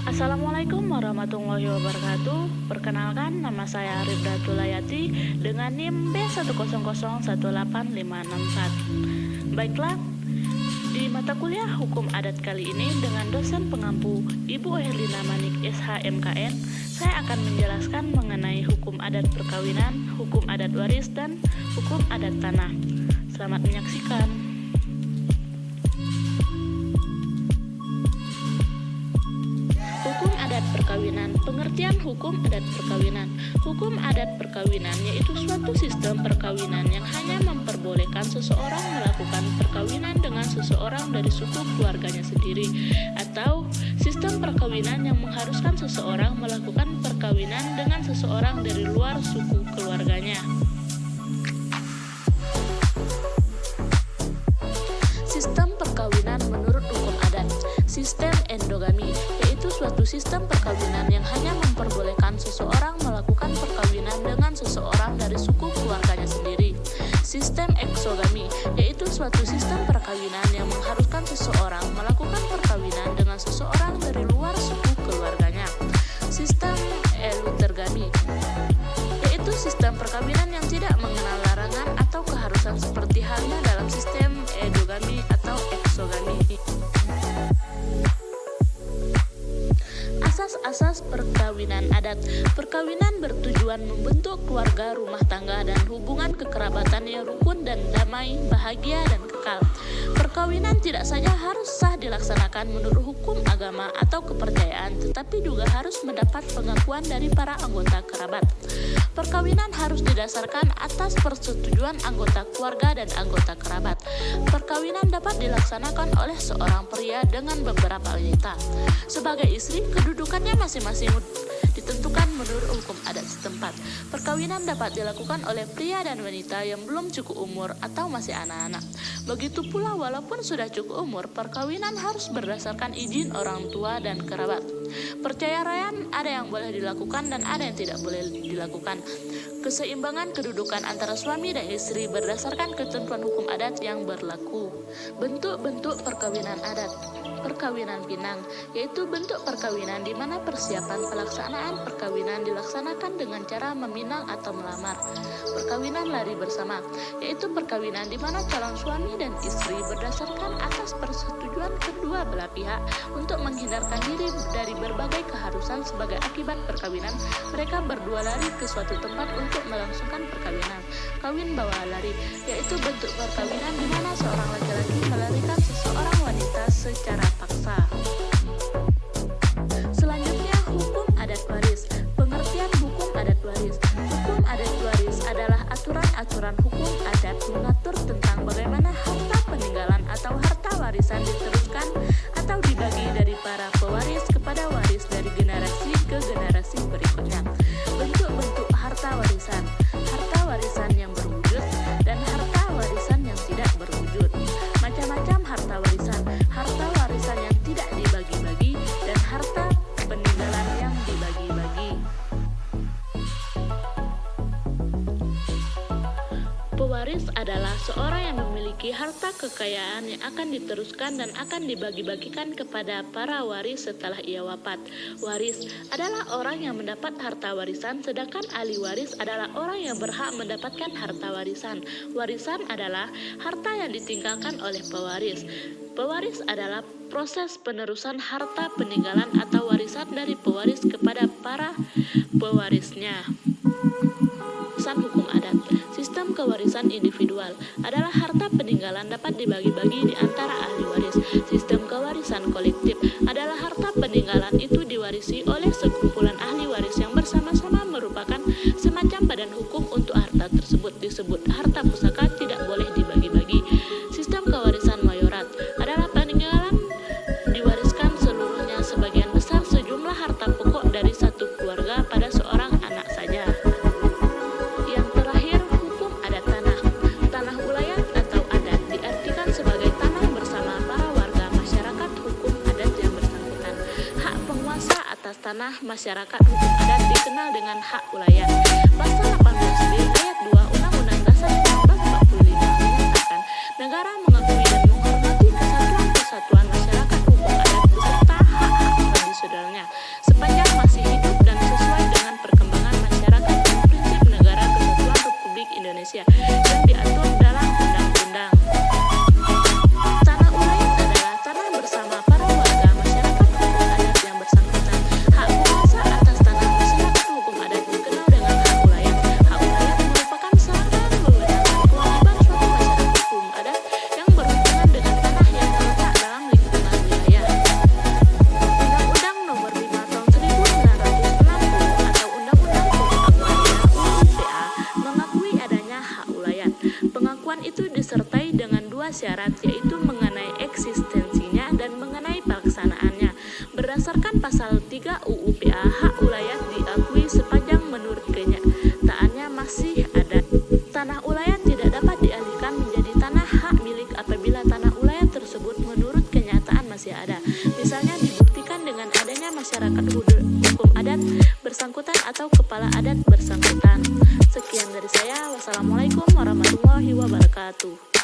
Assalamualaikum warahmatullahi wabarakatuh. Perkenalkan, nama saya Ribda Tulayati dengan NIM B100185664. Baiklah, di mata kuliah Hukum Adat kali ini dengan dosen pengampu Ibu Herlina Manik SH.MKN, saya akan menjelaskan mengenai hukum adat perkawinan, hukum adat waris, dan hukum adat tanah. Selamat menyaksikan. Perkawinan. Pengertian hukum adat perkawinan. Hukum adat perkawinan yaitu suatu sistem perkawinan yang hanya memperbolehkan seseorang melakukan perkawinan dengan seseorang dari suku keluarganya sendiri, atau sistem perkawinan yang mengharuskan seseorang melakukan perkawinan dengan seseorang dari luar suku keluarganya. Sistem perkawinan menurut hukum adat. Sistem endogami yaitu suatu sistem perkawinan yang hanya memperbolehkan seseorang melakukan perkawinan dengan seseorang dari suku keluarganya sendiri. Sistem eksogami yaitu suatu sistem perkawinan yang mengharuskan seseorang melakukan perkawinan dengan seseorang dari luar suku keluarganya. Sistem eutergami yaitu sistem perkawinan yang tidak mengenal larangan atau keharusan seperti halnya dalam sistem endogami atau eksogami. Asas perkawinan adat. Perkawinan bertujuan membentuk keluarga, rumah tangga, dan hubungan kekerabatan yang rukun dan damai, bahagia, dan kekal. Perkawinan tidak saja harus sah dilaksanakan menurut hukum agama atau kepercayaan, tetapi juga harus mendapat pengakuan dari para anggota kerabat. Perkawinan harus didasarkan atas persetujuan anggota keluarga dan anggota kerabat. Perkawinan dapat dilaksanakan oleh seorang pria dengan beberapa wanita. Sebagai istri, kedudukannya masing-masing ditentukan menurut hukum adat setempat. Perkawinan dapat dilakukan oleh pria dan wanita yang belum cukup umur atau masih anak-anak. Begitu pula walaupun sudah cukup umur, perkawinan harus berdasarkan izin orang tua dan kerabat. Perceraian ada yang boleh dilakukan dan ada yang tidak boleh dilakukan. Keseimbangan kedudukan antara suami dan istri berdasarkan ketentuan hukum adat yang berlaku. Bentuk-bentuk perkawinan adat. Perkawinan pinang yaitu bentuk perkawinan di mana persiapan pelaksanaan perkawinan dilaksanakan dengan cara meminang atau melamar. Perkawinan lari bersama yaitu perkawinan di mana calon suami dan istri berdasarkan atas persetujuan kedua belah pihak untuk menghindarkan diri dari berbagai keharusan sebagai akibat perkawinan. Mereka berdua lari ke suatu tempat untuk melangsungkan perkawinan. Kawin bawa lari yaitu bentuk perkawinan di mana seorang laki-laki melarikan seseorang wanita secara paksa. Selanjutnya, hukum adat waris. Pengertian hukum adat waris. Hukum adat waris adalah aturan-aturan hukum adat mengatur tentang bagaimana harta peninggalan atau harta warisan diteruskan atau dibagi dari para pewaris kepada waris dari generasi ke generasi berikutnya. Bentuk-bentuk harta warisan. Harta warisan yang berwujud dan harta warisan yang tidak berwujud. Macam-macam harta warisan. Harta warisan yang tidak dibagi-bagi dan harta peninggalan yang dibagi-bagi. Pewaris adalah seorang yang memiliki harta kekayaan yang akan diteruskan dan akan dibagi-bagikan kepada para waris setelah ia wafat. Waris adalah orang yang mendapat harta warisan, sedangkan ahli waris adalah orang yang berhak mendapatkan harta warisan. Warisan adalah harta yang ditinggalkan oleh pewaris. Pewaris adalah proses penerusan harta peninggalan atau warisan dari pewaris kepada para pewarisnya. Pesan hukum adat. Sistem kewarisan individual adalah harta peninggalan dapat dibagi-bagi di antara ahli waris. Sistem kewarisan kolektif adalah harta peninggalan itu diwarisi oleh sekumpulan ahli waris yang bersama-sama merupakan semacam badan hukum untuk harta tersebut, disebut harta pusaka, tidak boleh dibagi-bagi. Sistem kewarisan mayorat adalah peninggalan diwariskan seluruhnya, sebagian besar sejumlah harta pokok dari satu keluarga pada seorang anak saja. Yang terakhir, hukum adat tanah. Tanah wilayah atau adat diartikan sebagai tanah bersama para warga masyarakat hukum adat yang bersangkutan. Hak penguasa atas tanah masyarakat hukum adat dikenal dengan hak wilayah. Pasal 18B ayat 2 Undang-Undang Dasar 1945 menyatakan negara mengakui dan menghormati kesatuan masyarakat hukum adat beserta hak-hak tradisionalnya. syarat, yaitu mengenai eksistensinya dan mengenai pelaksanaannya. Berdasarkan pasal 3 UU PA, hak ulayat diakui sepanjang menurut kenyataannya masih ada. Tanah ulayat tidak dapat dialihkan menjadi tanah hak milik apabila tanah ulayat tersebut menurut kenyataan masih ada. Misalnya dibuktikan dengan adanya masyarakat hukum adat bersangkutan atau kepala adat bersangkutan. Sekian dari saya. Wassalamualaikum warahmatullahi wabarakatuh.